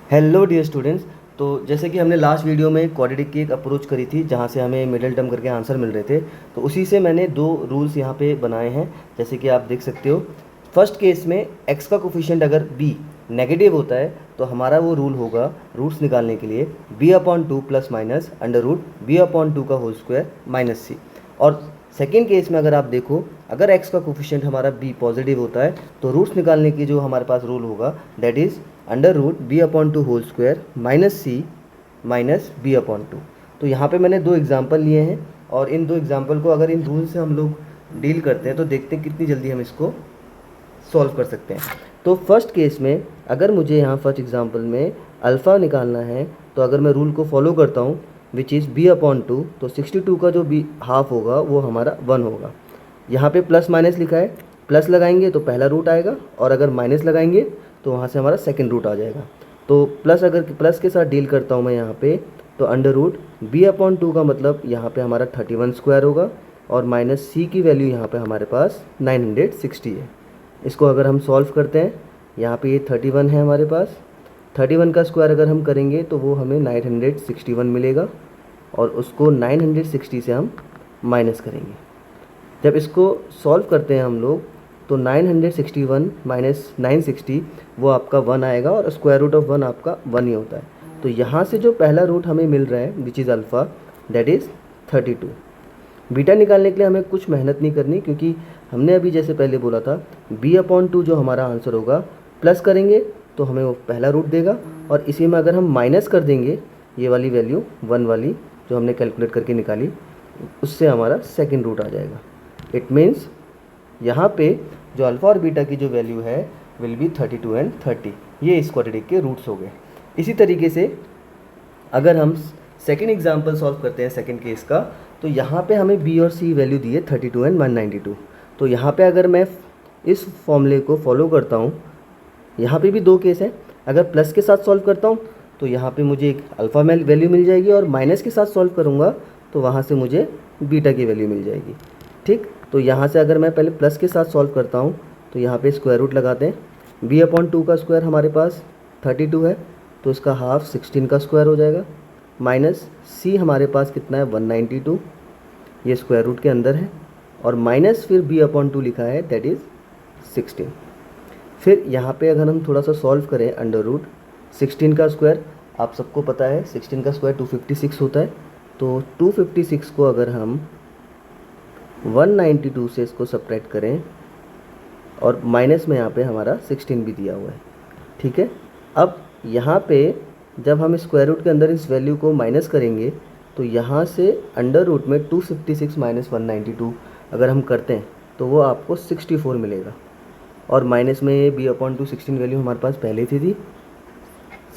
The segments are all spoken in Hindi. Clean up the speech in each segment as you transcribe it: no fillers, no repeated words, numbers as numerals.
Hello dear students. तो जैसे कि हमने लास्ट वीडियो में क्वाड्रेटिक की एक अप्रोच करी थी जहाँ से हमें मिडिल टर्म करके आंसर मिल रहे थे, तो उसी से मैंने दो रूल्स यहाँ पे बनाए हैं। जैसे कि आप देख सकते हो, फर्स्ट केस में x का कोफिशिएंट अगर b नेगेटिव होता है तो हमारा वो रूल होगा रूट्स निकालने के लिए b/2 plus minus under root b/2 का होल स्क्वायर माइनस सी। और सेकेंड केस में अगर आप देखो, अगर x का कोफिशिएंट हमारा b पॉजिटिव होता है तो रूट्स निकालने की जो हमारे पास रूल होगा that is under root b/2 whole square minus C minus b/2। तो यहाँ पे मैंने दो एग्जांपल लिए हैं और इन दो एग्जांपल को अगर इन रूल से हम लोग डील करते हैं तो देखते हैं कितनी जल्दी हम इसको सॉल्व कर सकते हैं। तो फर्स्ट केस में अगर मुझे यहाँ फर्स्ट एग्जांपल में अल्फ़ा निकालना है तो अगर मैं रूल को फॉलो करता हूँ विच इज़ b/2, तो 62 का जो b हाफ होगा वो हमारा 1 होगा। यहाँ पे प्लस माइनस लिखा है, प्लस लगाएंगे तो पहला रूट आएगा और अगर माइनस लगाएंगे तो वहाँ से हमारा सेकंड रूट आ जाएगा। तो प्लस, अगर प्लस के साथ डील करता हूँ मैं यहाँ पे, तो अंडर रूट b/2 का मतलब यहाँ पे हमारा 31 स्क्वायर होगा और माइनस सी की वैल्यू यहाँ पे हमारे पास 960 है। इसको अगर हम सॉल्व करते हैं, यहाँ पे ये 31 है हमारे पास, 31 का स्क्वायर अगर हम करेंगे तो वो हमें 961 मिलेगा और उसको 960 से हम माइनस करेंगे। जब इसको सॉल्व करते हैं हम लोग तो 961 माइनस 960 वो आपका 1 आएगा और स्क्वायर रूट ऑफ 1 आपका 1 ही होता है। तो यहाँ से जो पहला रूट हमें मिल रहा है which is alpha that is 32। Beta निकालने के लिए हमें कुछ मेहनत नहीं करनी, क्योंकि हमने अभी जैसे पहले बोला था b/2 जो हमारा आंसर होगा, प्लस करेंगे तो हमें वो पहला रूट देगा और इसी में अगर हम माइनस कर देंगे ये वाली वैल्यू 1 वाली जो हमने कैलकुलेट करके निकाली, उससे हमारा सेकेंड रूट आ जाएगा। इट मीन्स यहाँ पे जो अल्फ़ा और बीटा की जो वैल्यू है विल बी 32 एंड 30। ये इस क्वाड्रेटिक के रूट्स हो गए। इसी तरीके से अगर हम सेकेंड एग्जांपल सॉल्व करते हैं सेकेंड केस का, तो यहाँ पे हमें b और c वैल्यू दी है 32 एंड 192। तो यहाँ पे अगर मैं इस फॉर्मूले को फॉलो करता हूँ, यहाँ पे भी दो केस हैं। अगर प्लस के साथ सॉल्व करता हूँ तो यहाँ पे मुझे एक अल्फ़ा वैल्यू मिल जाएगी और माइनस के साथ सॉल्व करूँगा तो वहाँ से मुझे बीटा की वैल्यू मिल जाएगी। ठीक, तो यहाँ से अगर मैं पहले प्लस के साथ सॉल्व करता हूँ तो यहाँ पे स्क्वायर रूट लगाते हैं। b/2 का स्क्वायर हमारे पास 32 है तो इसका हाफ 16 का स्क्वायर हो जाएगा, माइनस c हमारे पास कितना है 192, ये स्क्वायर रूट के अंदर है, और माइनस फिर b/2 लिखा है दैट इज़ 16। फिर यहाँ पे अगर हम थोड़ा सा सॉल्व करें, अंडर रूट 16 का स्क्वायर आप सबको पता है 16 का स्क्वायर 256 होता है। तो 256 को अगर हम 192 से इसको सब्ट्रैक्ट करें और माइनस में यहाँ पे हमारा 16 भी दिया हुआ है। ठीक है, अब यहाँ पे जब हम स्क्वायर रूट के अंदर इस वैल्यू को माइनस करेंगे तो यहाँ से अंडर रूट में 256 माइनस 192 अगर हम करते हैं तो वो आपको 64 मिलेगा और माइनस में ये b/2 16 वैल्यू हमारे पास पहले थी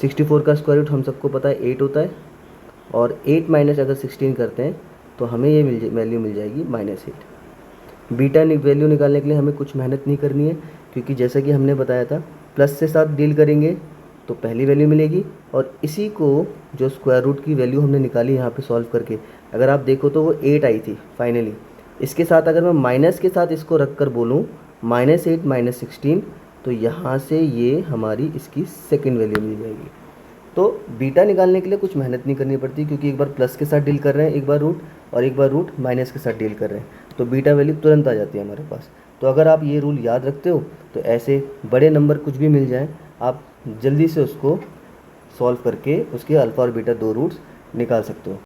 64 का स्क्वायर रूट हम सबको पता है 8 होता है और 8 माइनस अगर 16 करते हैं तो हमें ये वैल्यू मिल जाएगी -8। बीटा वैल्यू निकालने के लिए हमें कुछ मेहनत नहीं करनी है, क्योंकि जैसा कि हमने बताया था प्लस से साथ डील करेंगे तो पहली वैल्यू मिलेगी और इसी को जो स्क्वायर रूट की वैल्यू हमने निकाली यहाँ पे सॉल्व करके, अगर आप देखो तो वो 8 आई थी फाइनली। इसके साथ अगर मैं माइनस के साथ इसको रख कर बोलूँ -8 माइनस 16, तो यहाँ से ये हमारी इसकी सेकेंड वैल्यू मिल जाएगी। तो बीटा निकालने के लिए कुछ मेहनत नहीं करनी पड़ती, क्योंकि एक बार प्लस के साथ डील कर रहे हैं एक बार रूट और एक बार रूट माइनस के साथ डील कर रहे हैं, तो बीटा वैल्यू तुरंत आ जाती है हमारे पास। तो अगर आप ये रूल याद रखते हो तो ऐसे बड़े नंबर कुछ भी मिल जाए आप जल्दी से उसको सॉल्व करके उसके अल्फ़ा और बीटा दो रूट्स निकाल सकते हो।